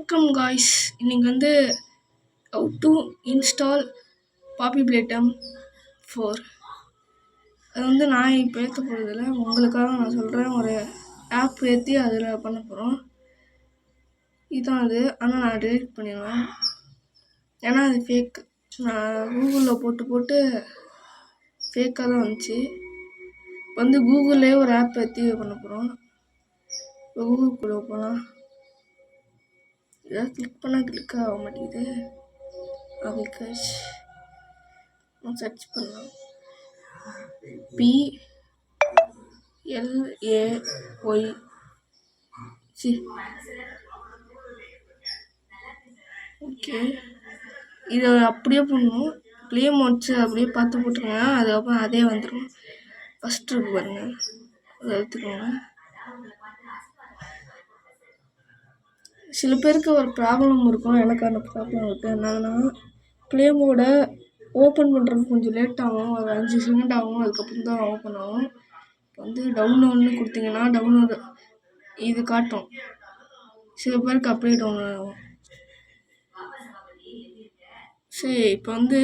வணக்கம் காய்ஸ். இன்னைக்கு வந்து how to install பாப்பி பிளேட்டம் 4. அது வந்து நான் இப்போ ஏற்ற போகிறதில்ல, உங்களுக்காக நான் சொல்கிறேன். ஒரு ஆப் ஏற்றி அதில் பண்ண போகிறோம். இதுதான் அது. ஆனால் நான் டெலிட் பண்ணிடுவேன், ஏன்னா அது ஃபேக். நான் கூகுளில் போட்டு ஃபேக்காக தான் வந்துச்சு. இப்போ வந்து கூகுள்லேயே ஒரு ஆப் ஏற்றி பண்ண போகிறோம். இப்போ கூகுளுக்குள்ளே போகலாம். ஏதாவது கிளிக் பண்ணால் கிளிக் ஆக மாட்டேங்குது. அப்ளிகேஷ் சர்ச் பண்ணலாம். PLAY ஓகே, இதை அப்படியே பண்ணணும். ப்ளே மோட்ஸ் அப்படியே பார்த்து போட்டுருங்க. அதுக்கப்புறம் அதே வந்துடும். ஃபஸ்ட்டு இருக்கு பாருங்கள், அதை எடுத்துக்கோங்க. சில பேருக்கு ஒரு ப்ராப்ளம் இருக்கும், எனக்கு அந்த ப்ராப்ளம் இருக்குது. என்னன்னா ப்ளே மோடை ஓப்பன் பண்ணுறதுக்கு கொஞ்சம் லேட் ஆகும், ஒரு 5 செகண்ட் ஆகும், அதுக்கப்புறம் தான் ஓப்பன் ஆகும். இப்போ வந்து டவுன்லோட்னு கொடுத்தீங்கன்னா டவுன்லோடு இது காட்டும். சில பேருக்கு அப்படியே டவுன்லோட் ஆகும். சரி, இப்போ வந்து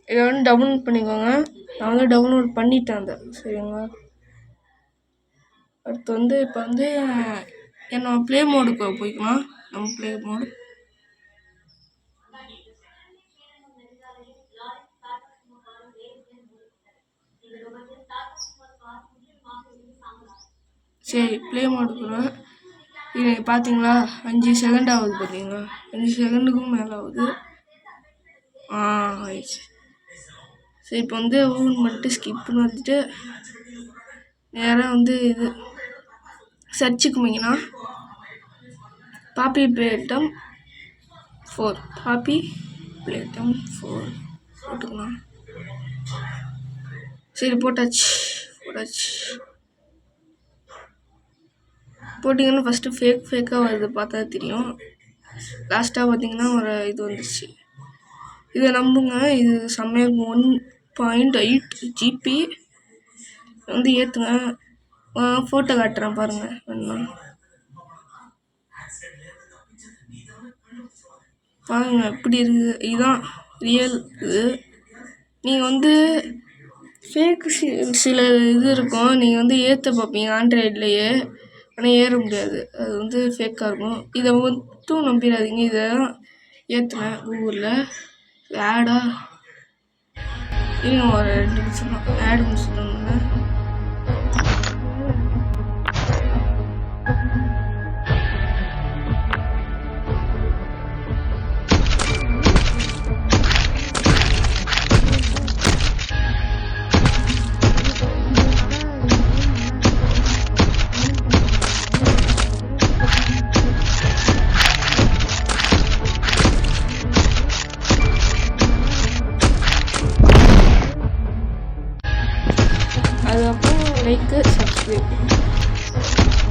இதை வந்து டவுன்லோட் பண்ணிக்கோங்க. நான் வந்து டவுன்லோட் பண்ணிட்டேன் அந்த. சரிங்களா, அடுத்து வந்து இப்போ வந்து என்னோட ப்ளே மோடுக்கு போய்க்கலாம். நம்ம ப்ளே மோடு சரி, ப்ளே மோடுக்குள்ள இது பார்த்தீங்களா, 5 செகண்ட் ஆகுது. பார்த்தீங்களா, 5 செகண்டுக்கும் மேலே ஆகுது. ஆயிடுச்சு. சரி, இப்போ வந்து ஓன் பண்ணிட்டு ஸ்கிப்னு வந்துட்டு நேராக வந்து இது சர்ச்சுக்கு போய்ங்கன்னா பாப்பி பிளேட்டம் 4 பாப்பி பிளேட்டம் 4 போட்டுக்கலாம். சரி, போட்டாச்சு. போட்டிங்கன்னா ஃபஸ்ட்டு ஃபேக்காக வருது, பார்த்தா தெரியும். லாஸ்ட்டாக பார்த்தீங்கன்னா ஒரு இது வந்துடுச்சு. இதை நம்புங்க, இது செம்மையாக 1.8 GB வந்து ஏற்றுங்க. ஃபோட்டோ காட்டுறேன் பாருங்கள் வேணும். பாருங்க எப்படி இருக்குது. இதுதான் ரியல் இது. நீங்கள் வந்து ஃபேக் சில இது இருக்கும், நீங்கள் வந்து ஏற்ற பார்ப்பீங்க ஆண்ட்ராய்ட்லேயே, ஆனால் ஏற முடியாது. அது வந்து ஃபேக்காக இருக்கும். இதை மட்டும் நம்பிடாதீங்க. இதை ஏற்றினேன் கூகுளில். ஆடா இருங்க, ஒரு 2 நிமிஷம் ஆடு முடிச்சுட்டு அதுக்கப்புறம் லைக்கு சப்ஸ்கிரைப்.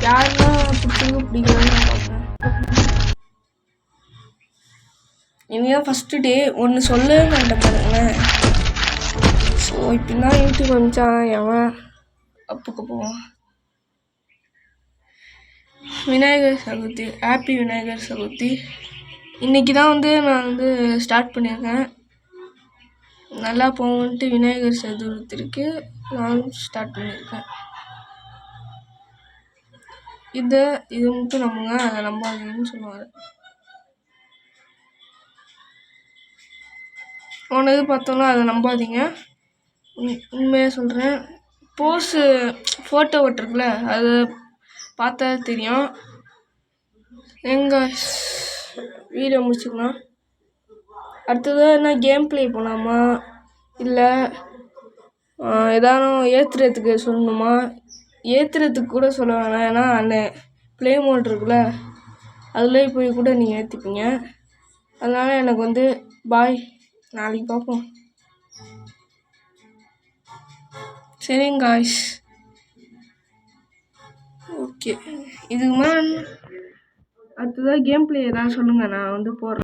யாரெல்லாம் பிடிக்காதுன்னு பார்ப்பேன். இனிதான் ஃபஸ்ட்டு டே ஒன்று சொல்லவே மாட்டேன் பாருங்களேன். ஸோ இப்படின்னா யூடியூப் அனுப்பிச்சான் எவன் அப்புக்கு போவான். விநாயகர் சதுர்த்தி, ஹாப்பி விநாயகர் சதுர்த்தி. இன்றைக்கி தான் வந்து நான் வந்து ஸ்டார்ட் பண்ணியிருக்கேன். நல்லா போகணுன்ட்டு விநாயகர் சதுர்த்திக்கு நானும் ஸ்டார்ட் பண்ணியிருக்கேன். இது மட்டும் நம்புங்க, அதை நம்பாதீங்கன்னு சொல்லுவாங்க. போனது பார்த்தோம்னா அதை நம்பாதீங்க, உண்மையாக சொல்கிறேன். ஃபோட்டோ ஓட்டுருக்குல்ல, அது பார்த்தா தெரியும். எங்கள் வீடியோ முடிச்சுக்கலாம். அடுத்தது என்ன கேம் ப்ளே போகலாமா, இல்லை ஏதானும் ஏற்றுறதுக்கு சொல்லணுமா? ஏற்றுறதுக்கு கூட சொல்ல வேணாம், ஏன்னா அந்த ப்ளே மோட் இருக்குல்ல, அதில் போய் கூட நீங்கள் ஏற்றிப்பீங்க. அதனால் எனக்கு வந்து பாய், நாளைக்கு பார்ப்போம். சரிங்க காய்ஸ், ஓகே. இதுக்கு மேலே அடுத்ததாக கேம் ப்ளே ஏதாவது சொல்லுங்கள், நான் வந்து போடுறேன்.